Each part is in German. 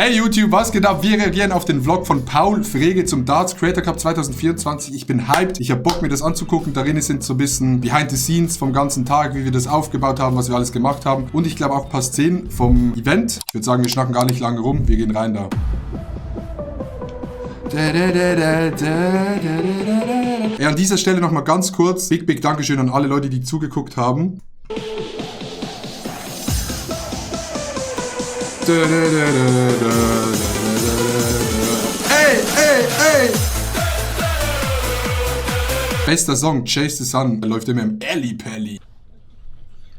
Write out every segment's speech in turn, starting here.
Hey YouTube, was geht ab? Wir reagieren auf den Vlog von Paul Frege zum Darts Creator Cup 2024. Ich bin hyped, ich hab Bock mir das anzugucken. Darin sind so ein bisschen Behind the Scenes vom ganzen Tag, wie wir das aufgebaut haben, was wir alles gemacht haben. Und ich glaube auch ein paar Szenen vom Event. Ich würde sagen, wir schnacken gar nicht lange rum, wir gehen rein da. Ja, an dieser Stelle nochmal ganz kurz, big Dankeschön an alle Leute, die zugeguckt haben. Ey! Bester Song, Chase the Sun, der läuft immer im Ellie Pelli.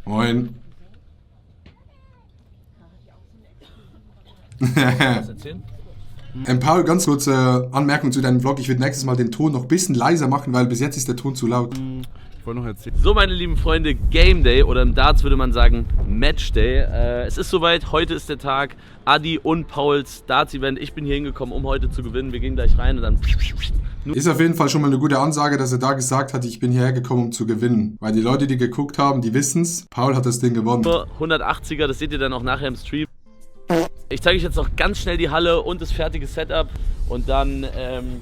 Moin. Paul, ganz kurze Anmerkung zu deinem Vlog. Ich würde nächstes Mal den Ton noch ein bisschen leiser machen, weil bis jetzt ist der Ton zu laut. Ich wollte noch erzählen. So, meine lieben Freunde, Game Day oder im Darts würde man sagen Match Day. Es ist soweit, heute ist der Tag. Adi und Pauls Darts Event. Ich bin hier hingekommen, um heute zu gewinnen. Wir gehen gleich rein und dann... Ist auf jeden Fall schon mal eine gute Ansage, dass er da gesagt hat, ich bin hierher gekommen, um zu gewinnen. Weil die Leute, die geguckt haben, die wissen's. Paul hat das Ding gewonnen. 180er, das seht ihr dann auch nachher im Stream. Ich zeige euch jetzt noch ganz schnell die Halle und das fertige Setup und dann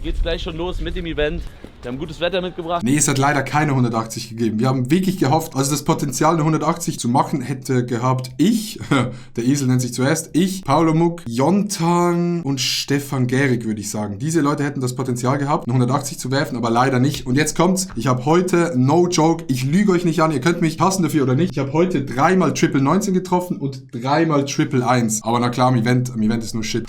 geht's gleich schon los mit dem Event. Wir haben gutes Wetter mitgebracht. Nee, es hat leider keine 180 gegeben. Wir haben wirklich gehofft, also das Potenzial eine 180 zu machen hätte gehabt ich, der Esel nennt sich zuerst, ich, Paulo Muck, Jontan und Stefan Gehrig, würde ich sagen. Diese Leute hätten das Potenzial gehabt, eine 180 zu werfen, aber leider nicht. Und jetzt kommt's, ich habe heute, no joke, ich lüge euch nicht an, ihr könnt mich hassen dafür oder nicht, ich habe heute 3-mal Triple 19 getroffen und 3-mal Triple 1. Aber na klar, am Event ist nur Shit.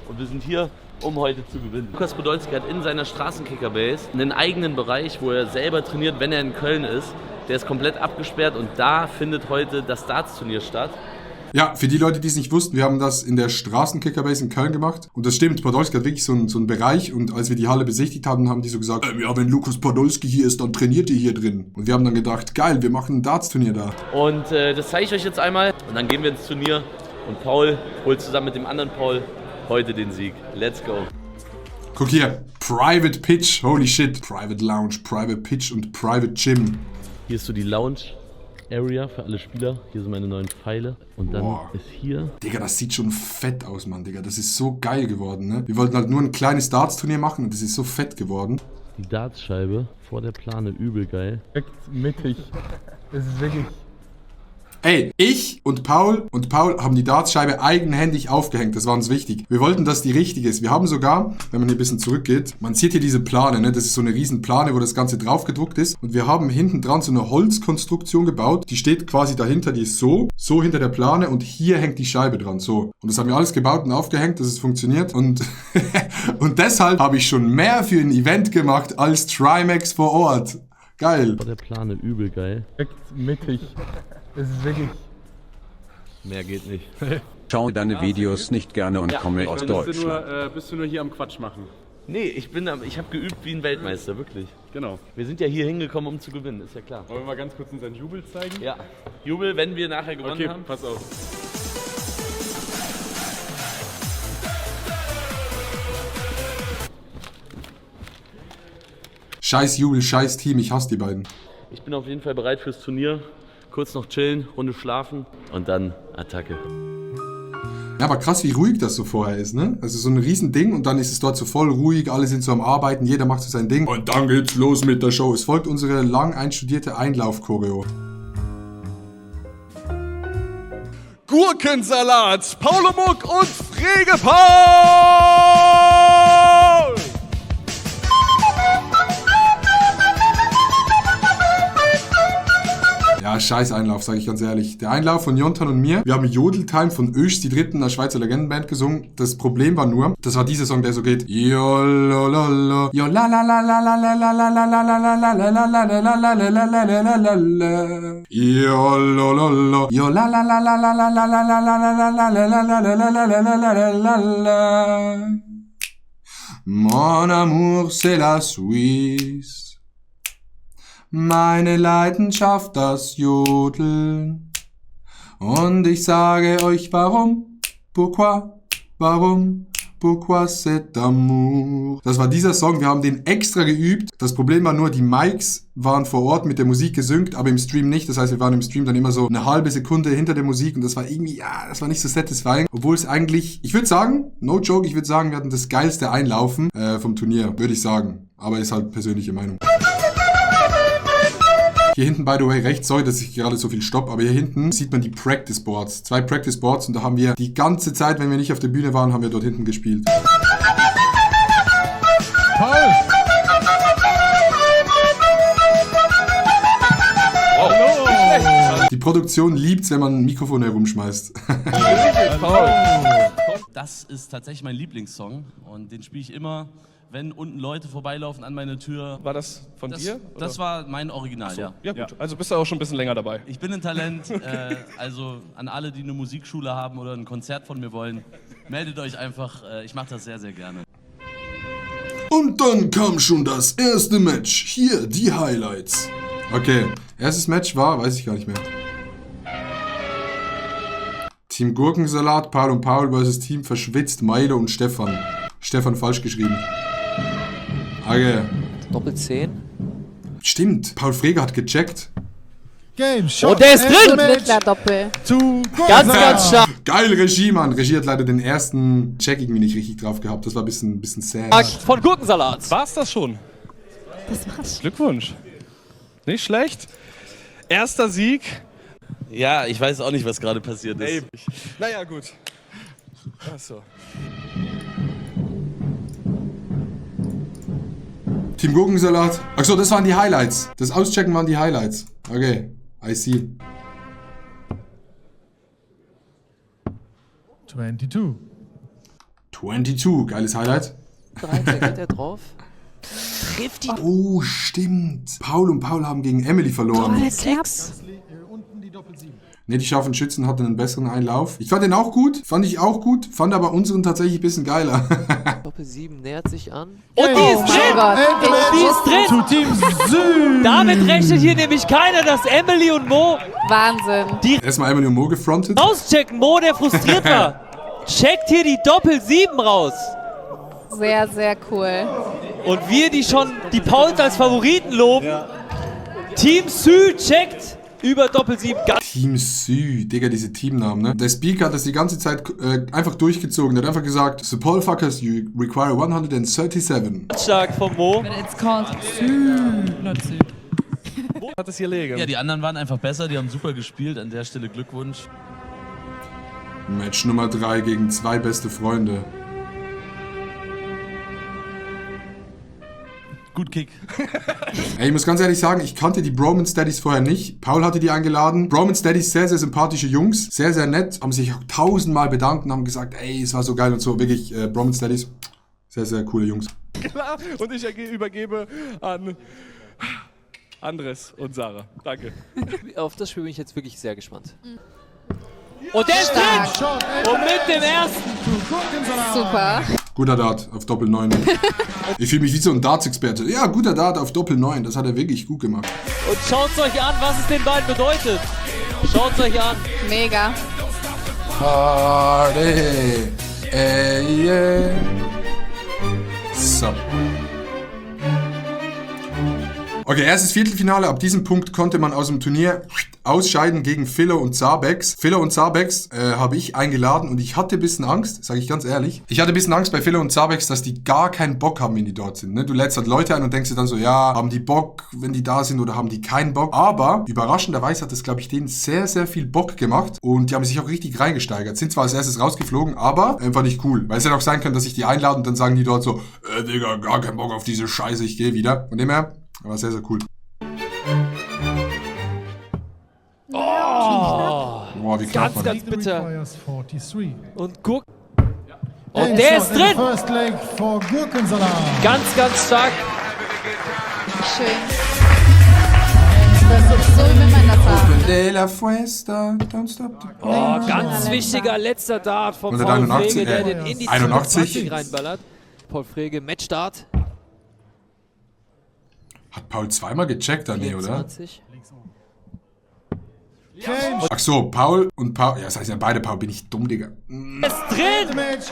Und wir sind hier, um heute zu gewinnen. Lukas Podolski hat in seiner Straßenkicker-Base einen eigenen Bereich, wo er selber trainiert, wenn er in Köln ist. Der ist komplett abgesperrt und da findet heute das Darts-Turnier statt. Ja, für die Leute, die es nicht wussten, wir haben das in der Straßenkicker-Base in Köln gemacht. Und das stimmt, Podolski hat wirklich so einen Bereich. Und als wir die Halle besichtigt haben, haben die so gesagt, ja, wenn Lukas Podolski hier ist, dann trainiert ihr hier drin. Und wir haben dann gedacht, geil, wir machen ein Darts-Turnier da. Und das zeige ich euch jetzt einmal. Und dann gehen wir ins Turnier. Und Paul holt zusammen mit dem anderen Paul heute den Sieg. Let's go. Guck hier, Private Pitch, holy shit. Private Lounge, Private Pitch und Private Gym. Hier ist so die Lounge Area für alle Spieler. Hier sind meine neuen Pfeile. Und dann ist hier... Digga, das sieht schon fett aus, Mann, Digga. Das ist so geil geworden, ne? Wir wollten halt nur ein kleines Darts-Turnier machen und das ist so fett geworden. Die Dartscheibe vor der Plane, übel geil. Direkt mittig. Es ist wirklich... Ey, ich und Paul haben die Dartscheibe eigenhändig aufgehängt, das war uns wichtig. Wir wollten, dass die richtig ist. Wir haben sogar, wenn man hier ein bisschen zurückgeht, man sieht hier diese Plane, ne? Das ist so eine riesen Plane, wo das Ganze drauf gedruckt ist. Und wir haben hinten dran so eine Holzkonstruktion gebaut, die steht quasi dahinter, die ist so hinter der Plane und hier hängt die Scheibe dran, so. Und das haben wir alles gebaut und aufgehängt, dass es funktioniert. Und, und deshalb habe ich schon mehr für ein Event gemacht als Trimax vor Ort. Geil. Vor der Plane, übel geil. Direkt mittig. Es ist wirklich... Mehr geht nicht. Schau deine Videos nicht gerne und komme aus Deutschland. Bist du nur hier am Quatsch machen? Nee, ich habe geübt wie ein Weltmeister, wirklich. Genau. Wir sind ja hier hingekommen, um zu gewinnen, ist ja klar. Wollen wir mal ganz kurz unseren Jubel zeigen? Ja, Jubel, wenn wir nachher gewonnen haben. Okay, pass auf. Scheiß Jubel, scheiß Team, ich hasse die beiden. Ich bin auf jeden Fall bereit fürs Turnier. Kurz noch chillen, Runde schlafen und dann Attacke. Ja, aber krass, wie ruhig das so vorher ist, ne? Also so ein Riesending und dann ist es dort so voll ruhig, alle sind so am Arbeiten, jeder macht so sein Ding. Und dann geht's los mit der Show. Es folgt unsere lang einstudierte Einlauf-Choreo. Gurkensalat, Paulo Muck und Frege Paul! Ja, scheiß Einlauf, sage ich ganz ehrlich. Der Einlauf von Jontan und mir, wir haben Jodeltime von Ösch, die Dritten, einer Schweizer Legendenband, gesungen. Das Problem war nur, das war dieser Song, der so geht. Jolololo, jolololo, Mon amour, c'est la Suisse. Meine Leidenschaft, das Jodeln. Und ich sage euch warum, pourquoi, warum, Pourquoi cet amour? Das war dieser Song, wir haben den extra geübt. Das Problem war nur, die Mics waren vor Ort mit der Musik gesynkt, aber im Stream nicht. Das heißt, wir waren im Stream dann immer so eine halbe Sekunde hinter der Musik und das war irgendwie, ja, das war nicht so satisfying. Obwohl es eigentlich, ich würde sagen, no joke, ich würde sagen, wir hatten das geilste Einlaufen vom Turnier, würde ich sagen. Aber ist halt persönliche Meinung. Hier hinten, by the way, rechts, sorry, dass ich gerade so viel stopp, aber hier hinten sieht man die Practice Boards. 2 Practice Boards und da haben wir die ganze Zeit, wenn wir nicht auf der Bühne waren, haben wir dort hinten gespielt. Paul! Wow. Die Produktion liebt's, wenn man ein Mikrofon herumschmeißt. Paul! Das ist tatsächlich mein Lieblingssong und den spiele ich immer, wenn unten Leute vorbeilaufen an meine Tür. War das von dir? Das war mein Original, ja. Ja gut, also bist du auch schon ein bisschen länger dabei. Ich bin ein Talent, also an alle, die eine Musikschule haben oder ein Konzert von mir wollen, meldet euch einfach, ich mache das sehr, sehr gerne. Und dann kam schon das erste Match. Hier die Highlights. Okay, erstes Match war, weiß ich gar nicht mehr. Team Gurkensalat, Paul und Paul versus Team Verschwitzt, Meile und Stefan. Stefan falsch geschrieben. Okay. Doppel 10. Stimmt, Paul Frege hat gecheckt. Game Shot. Und der ist drin! Mittler-Doppel. Ganz, ganz stark. Geil, Regie, Mann. Regie hat leider den ersten Check irgendwie nicht richtig drauf gehabt. Das war ein bisschen sad. Von Gurkensalat. War's das schon? Das war's. Glückwunsch. Nicht schlecht. Erster Sieg. Ja, ich weiß auch nicht, was gerade passiert ist. Naja, gut. Achso. Team Gurkensalat. Achso, das waren die Highlights. Das Auschecken waren die Highlights. Okay, I see. 22. 22, geiles Highlight. 13 geht er drauf. Trifft die. Oh, stimmt. Paul und Paul haben gegen Emily verloren. Das klappt. Unten die Doppel 7. Ne, die scharfen Schützen hatten einen besseren Einlauf. Ich fand den auch gut, fand aber unseren tatsächlich ein bisschen geiler. Doppel 7 nähert sich an. Und die ist drin! Gott. Die ist drin! Zu Team Süd. Damit rechnet hier nämlich keiner, dass Emily und Mo Wahnsinn. Erstmal Emily und Mo gefrontet. rauschecken. Mo, der frustriert war, checkt hier die Doppel 7 raus. Sehr, sehr cool. Und wir, die schon die Pauls als Favoriten loben, Team Süd checkt über Doppel 7. Team Süd, Digga, diese Teamnamen, ne? Der Speaker hat das die ganze Zeit einfach durchgezogen. Der hat einfach gesagt, the Paul fuckers, you require 137. Ganz stark von Mo. It's called Süd, not Süd. Hat es hier liegen. Ja, die anderen waren einfach besser, die haben super gespielt. An der Stelle Glückwunsch. Match Nummer 3 gegen 2 beste Freunde. Gut Kick. Ey, ich muss ganz ehrlich sagen, ich kannte die Bromance Daddies vorher nicht. Paul hatte die eingeladen. Bromance Daddies, sehr, sehr sympathische Jungs. Sehr, sehr nett. Haben sich auch 1000-mal bedankt und haben gesagt, ey, es war so geil und so. Wirklich, Bromance Daddies, sehr, sehr coole Jungs. Klar. Und ich übergebe an Andres und Sarah. Danke. Auf das Spiel bin ich jetzt wirklich sehr gespannt. Und der ist drin! Shot. Und mit dem ersten. Super. Guter Dart auf Doppel 9. Ich fühle mich wie so ein Darts-Experte. Ja, guter Dart auf Doppel 9. Das hat er wirklich gut gemacht. Und schaut euch an, was es den beiden bedeutet. Schaut euch an. Mega. Party. Ey, yeah. So. Okay, erstes Viertelfinale. Ab diesem Punkt konnte man aus dem Turnier ausscheiden gegen Filler und Zarbex. Filler und Zarbex habe ich eingeladen und ich hatte ein bisschen Angst, sage ich ganz ehrlich. Ich hatte ein bisschen Angst bei Filler und Zarbex, dass die gar keinen Bock haben, wenn die dort sind. Ne? Du lädst halt Leute ein und denkst dir dann so, ja, haben die Bock, wenn die da sind oder haben die keinen Bock? Aber überraschenderweise hat es, glaube ich, denen sehr, sehr viel Bock gemacht und die haben sich auch richtig reingesteigert. Sind zwar als erstes rausgeflogen, aber fand ich cool. Weil es hätte auch sein können, dass ich die einlade und dann sagen die dort so, Digga, gar keinen Bock auf diese Scheiße, ich gehe wieder. Von dem her, war sehr, sehr cool. Boah, wie knapp Ganz, man. ganz bitter. Requires 43. Und guck. Game Und der shot ist in the drin! First leg for Gurkensalat. Ganz, ganz stark. Schön. Das ist so, wie man das haben. De la Fiesta, don't stop. Oh, ganz wichtiger letzter Dart von Paul 181, Frege, der den in die 81. 20 reinballert. Paul Frege, Matchstart. Hat Paul zweimal gecheckt, dann, nee, oder? 24. Change. Ach so, Paul und Paul. Ja, das heißt ja beide Paul. Bin ich dumm, Digga. Es drin! Match.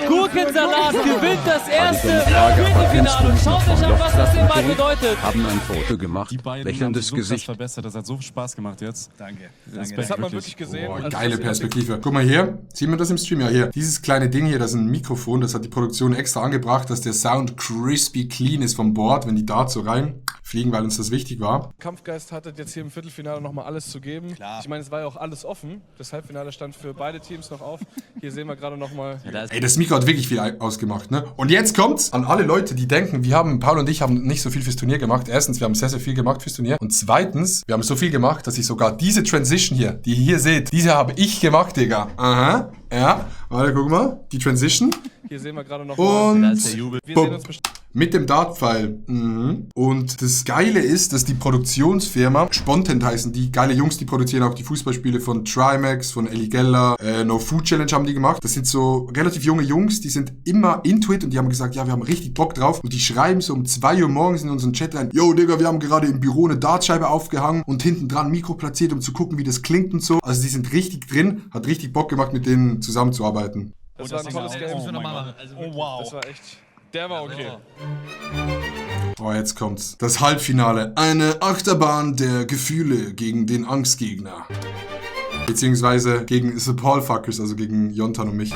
Gurkensalat gewinnt das erste Lager Viertelfinale. Und schaut euch an, was das dem Ball bedeutet. Haben ein Foto gemacht, Die beiden lächelndes haben sich so krass Gesicht. verbessert. Das hat so viel Spaß gemacht jetzt. Danke. Das hat man wirklich gesehen. Boah, Also geile das- Perspektive. Guck mal hier. Sieht man das im Stream? Ja, hier. Dieses kleine Ding hier, das ist ein Mikrofon. Das hat die Produktion extra angebracht, dass der Sound crispy clean ist vom Board, wenn die Darts so reinfliegen, weil uns das wichtig war. Kampfgeist hattet jetzt hier im Viertelfinale nochmal alles zu geben. Klar. Ich meine, es war ja auch alles offen. Das Halbfinale stand für beide Teams noch auf. Hier sehen wir gerade nochmal. Ey, das Mikro hat wirklich viel ausgemacht, ne? Und jetzt kommt's an alle Leute, die denken, Paul und ich haben nicht so viel fürs Turnier gemacht. Erstens, wir haben sehr, sehr viel gemacht fürs Turnier. Und zweitens, wir haben so viel gemacht, dass ich sogar diese Transition hier, die ihr hier seht, diese habe ich gemacht, Digga. Aha, ja. Warte, guck mal. Die Transition. Hier sehen wir gerade noch Und wir sehen uns bestimmt. mit dem Dartpfeil. Mhm. Und das Geile ist, dass die Produktionsfirma, Spontent heißen die, geile Jungs, die produzieren auch die Fußballspiele von Trimax, von Ellie Geller, No Food Challenge haben die gemacht. Das sind so relativ junge Jungs, die sind immer into it und die haben gesagt, ja, wir haben richtig Bock drauf. Und die schreiben so um 2 Uhr morgens in unseren Chat rein, yo, Digga, wir haben gerade im Büro eine Dartscheibe aufgehangen und hinten dran ein Mikro platziert, um zu gucken, wie das klingt und so. Also die sind richtig drin, hat richtig Bock gemacht, mit denen zusammenzuarbeiten. Das war ein tolles Game. Oh, wow. Das war echt. Der war okay. Oh, jetzt kommt's. Das Halbfinale. Eine Achterbahn der Gefühle gegen den Angstgegner. Beziehungsweise gegen The Paul Fuckers, also gegen Jontan und mich.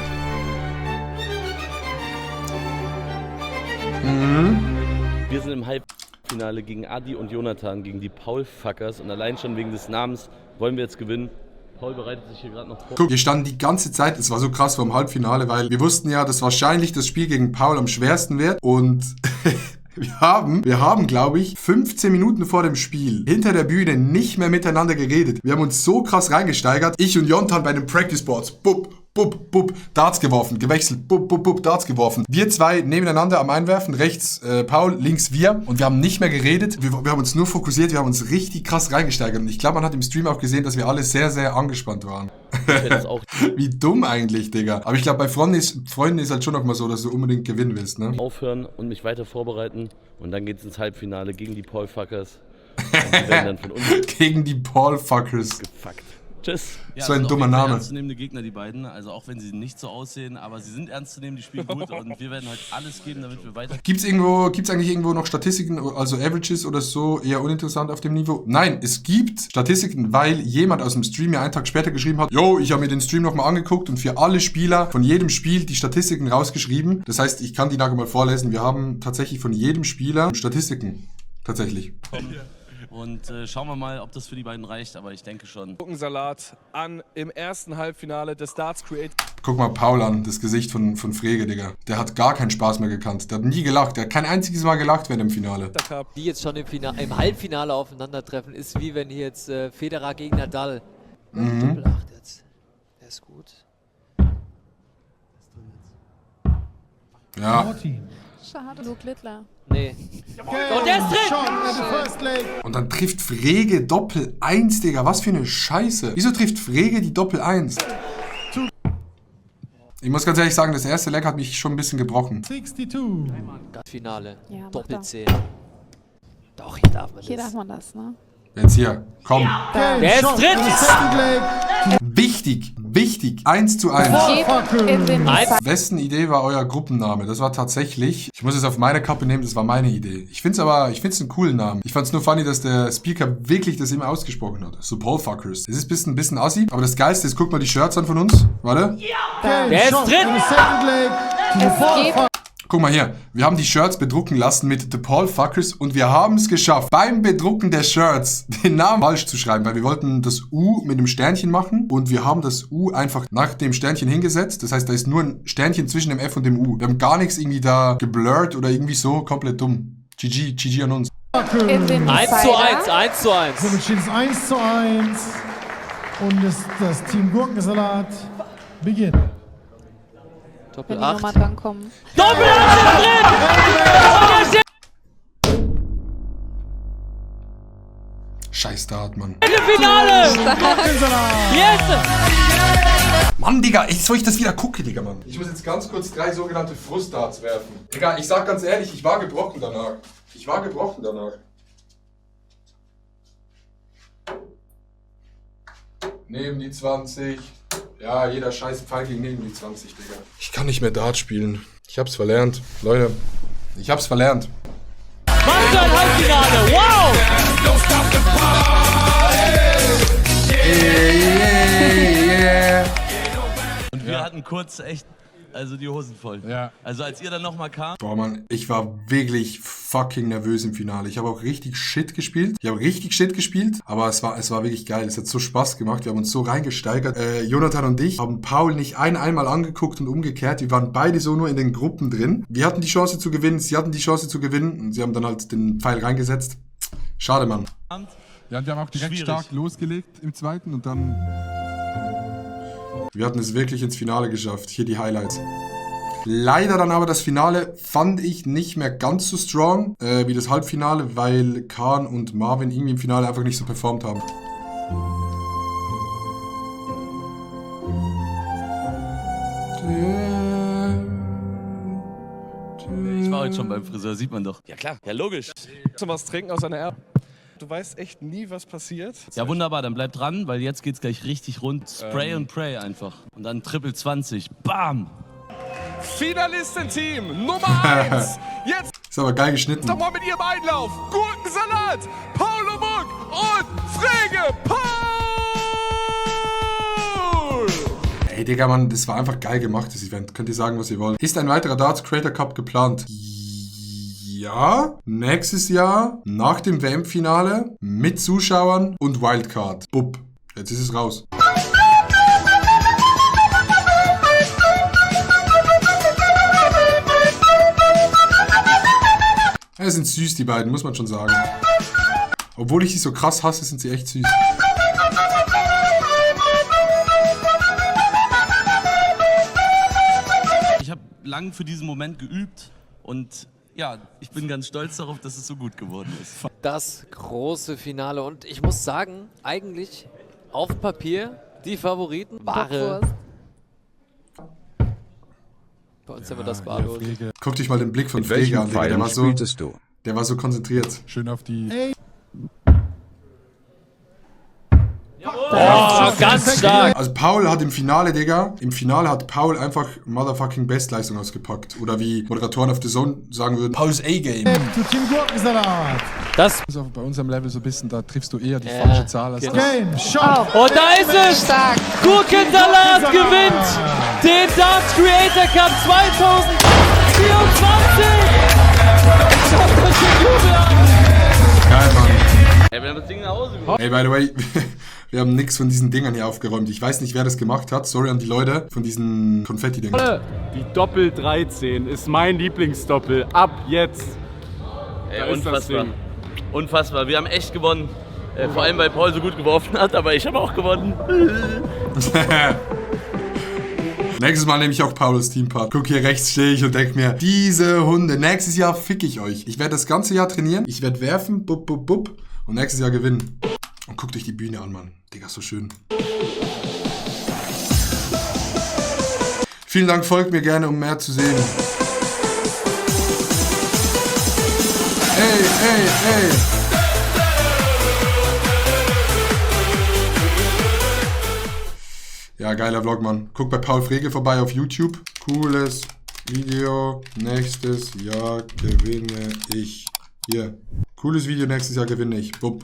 Wir sind im Halbfinale gegen Adi und Jonathan, gegen die Paul-Fuckers. Und allein schon wegen des Namens wollen wir jetzt gewinnen. Paul bereitet sich hier gerade noch vor. Guck, wir standen die ganze Zeit, es war so krass vom Halbfinale, weil wir wussten ja, dass wahrscheinlich das Spiel gegen Paul am schwersten wird. Und wir haben, glaube ich, 15 Minuten vor dem Spiel hinter der Bühne nicht mehr miteinander geredet. Wir haben uns so krass reingesteigert. Ich und Jontan bei den Practice Boards. Bup, bup, bup, Darts geworfen, gewechselt, bup, bup, bup, Darts geworfen. Wir zwei nebeneinander am Einwerfen, rechts Paul, links wir. Und wir haben nicht mehr geredet. Wir haben uns nur fokussiert, wir haben uns richtig krass reingesteigert. Und ich glaube, man hat im Stream auch gesehen, dass wir alle sehr, sehr angespannt waren. Auch Wie dumm eigentlich, Digga. Aber ich glaube, bei Freunden ist halt schon noch mal so, dass du unbedingt gewinnen willst, ne? aufhören und mich weiter vorbereiten. Und dann geht's ins Halbfinale gegen die Paul-Fuckers. Und die werden dann von uns Gegen die Paul-Fuckers. gefuckt. Tschüss. Ja, So ein sind dummer auf jeden Fall Name. ernstzunehmende Gegner, die beiden. Also auch wenn sie nicht so aussehen, aber sie sind ernst zu nehmen, die spielen gut und wir werden heute alles geben, damit wir weiter... Gibt's eigentlich irgendwo noch Statistiken, also Averages oder so, eher uninteressant auf dem Niveau? Nein, es gibt Statistiken, weil jemand aus dem Stream mir einen Tag später geschrieben hat, yo, ich habe mir den Stream nochmal angeguckt und für alle Spieler von jedem Spiel die Statistiken rausgeschrieben. Das heißt, ich kann die nachher mal vorlesen. Wir haben tatsächlich von jedem Spieler Statistiken. Tatsächlich. Und schauen wir mal, ob das für die beiden reicht, aber ich denke schon. Gurkensalat an im ersten Halbfinale des Darts Create. Guck mal Paul an, das Gesicht von Frege, Digga. Der hat gar keinen Spaß mehr gekannt. Der hat nie gelacht. Der hat kein einziges Mal gelacht während dem Finale. Cup. Die jetzt schon im Halbfinale aufeinandertreffen, ist wie wenn hier jetzt Federer gegen Nadal. Doppel 8 jetzt. Der ist gut. Ja. 14. Schade, Luke Littler. Nee. Und der ist drin! Shot at the first leg. Und dann trifft Frege Doppel 1, Digga. Was für eine Scheiße. Wieso trifft Frege die Doppel 1? Ich muss ganz ehrlich sagen, das erste Leg hat mich schon ein bisschen gebrochen. 62. Finale. Ja, mach Doppel doch. 10. Doch, hier darf man Hier darf das. man das, ne? Jetzt hier. Komm. Der ist Shot drin! at the second leg. Wichtig. 1:1. Geht in den Eins. Wessen Idee war euer Gruppenname? Das war tatsächlich, ich muss es auf meine Kappe nehmen, das war meine Idee. Ich find's einen coolen Namen. Ich fand's nur funny, dass der Speaker wirklich das immer ausgesprochen hat. So Paul Fuckers. Es ist ein bisschen assi, aber das Geilste ist, guck mal die Shirts an von uns. Warte. Der ist Shot drin! at the second leg. To the Paul geht. Fuckers. Guck mal hier, wir haben die Shirts bedrucken lassen mit The Paul Fuckers und wir haben es geschafft, beim Bedrucken der Shirts den Namen falsch zu schreiben, weil wir wollten das U mit einem Sternchen machen und wir haben das U einfach nach dem Sternchen hingesetzt. Das heißt, da ist nur ein Sternchen zwischen dem F und dem U. Wir haben gar nichts irgendwie da geblurrt oder irgendwie so, komplett dumm. GG an uns. In den 1:1, Decider. 1:1. Somit steht es 1:1. Und das Team Gurkensalat beginnt. Doppel Wenn die nochmal 8. drankommen. Doppel 8 ist drin! Scheiß Dart, Mann. Finale! Yes! Mann, Digga, soll ich das wieder gucken, Digga, Mann? Ich muss jetzt ganz kurz 3 sogenannte Frustdarts werfen. Digga, ich sag ganz ehrlich, ich war gebrochen danach. Neben die 20. Ja, jeder scheiß Pfeil ging neben die 20, Digga. Ich kann nicht mehr Dart spielen. Ich hab's verlernt. Leute, ich hab's verlernt. Mannschaft Halbfinale, wow! Und wir hatten kurz echt, also die Hosen voll. Ja. Also als ihr dann nochmal kam. Boah, Mann, ich war wirklich fucking nervös im Finale. Ich habe auch richtig Shit gespielt. Aber es war wirklich geil. Es hat so Spaß gemacht. Wir haben uns so reingesteigert. Jonathan und ich haben Paul nicht einmal angeguckt und umgekehrt. Wir waren beide so nur in den Gruppen drin. Wir hatten die Chance zu gewinnen. Sie hatten die Chance zu gewinnen. Und sie haben dann halt den Pfeil reingesetzt. Schade, Mann. Ja, wir haben auch direkt stark losgelegt im zweiten und dann... Wir hatten es wirklich ins Finale geschafft. Hier die Highlights. Leider dann aber das Finale fand ich nicht mehr ganz so strong wie das Halbfinale, weil Kahn und Marvin irgendwie im Finale einfach nicht so performt haben. Ich war heute schon beim Friseur, sieht man doch. Ja klar, ja logisch. Zum was trinken aus seiner Erbe. Du weißt echt nie, was passiert. Ja wunderbar, dann bleib dran, weil jetzt geht's gleich richtig rund. Spray und Pray einfach. Und dann Triple 20. Bam! Finalistenteam Nummer 1. Jetzt Ist aber geil geschnitten. nochmal mit ihrem Einlauf. Gurkensalat, Paulo Muck und Frege Paul. Ey, Digga, Mann, das war einfach geil gemacht, das Event. Könnt ihr sagen, was ihr wollt. Ist ein weiterer Darts Creator Cup geplant? Ja. Nächstes Jahr, nach dem WM-Finale, mit Zuschauern und Wildcard. Bub. Jetzt ist es raus. Ja, sind süß, die beiden, muss man schon sagen. Obwohl ich sie so krass hasse, sind sie echt süß. Ich habe lang für diesen Moment geübt und ja, ich bin ganz stolz darauf, dass es so gut geworden ist. Das große Finale. Und ich muss sagen, eigentlich auf Papier die Favoriten waren. Bei uns haben wir das Badlos. Guck dich mal den Blick von Mit Frege welchen an, Digga. Pfeilen spieltest du? Der war so konzentriert. Schön auf die... Oh, ganz stark. Also Paul hat im Finale, Digga, hat Paul einfach motherfucking Bestleistung ausgepackt. Oder wie Moderatoren auf The Zone sagen würden, Pauls A-Game. Zu Team Gurkensalat. Das Ist auch bei unserem Level so ein bisschen, da triffst du eher die falsche Zahl als das. Game, Shot. Und da ist es! Gurkensalat gewinnt den Darts Creator Cup 2024! Geil, Mann. Ey, wir haben das Ding nach Hause geholt. Ey, by the way, wir haben nix von diesen Dingern hier aufgeräumt. Ich weiß nicht, wer das gemacht hat. Sorry an die Leute von diesen Konfetti-Dingern. Die Doppel 13 ist mein Lieblingsdoppel. Ab jetzt. Ey, unfassbar. Unfassbar. Wir haben echt gewonnen. Vor allem, weil Paul so gut geworfen hat, aber ich habe auch gewonnen. Nächstes Mal nehme ich auch Pauls Teampart. Guck, hier rechts stehe ich und denke mir, diese Hunde, nächstes Jahr fick ich euch. Ich werde das ganze Jahr trainieren, ich werde werfen, bub, bub, bub, und nächstes Jahr gewinnen. Und guckt euch die Bühne an, Mann. Digga, so schön. Vielen Dank, folgt mir gerne, um mehr zu sehen. Ey, ey, ey. Ja, geiler Vlog, Mann. Guck bei Paul Frege vorbei auf YouTube. Cooles Video. Nächstes Jahr gewinne ich. Hier. Cooles Video, nächstes Jahr gewinne ich. Bub.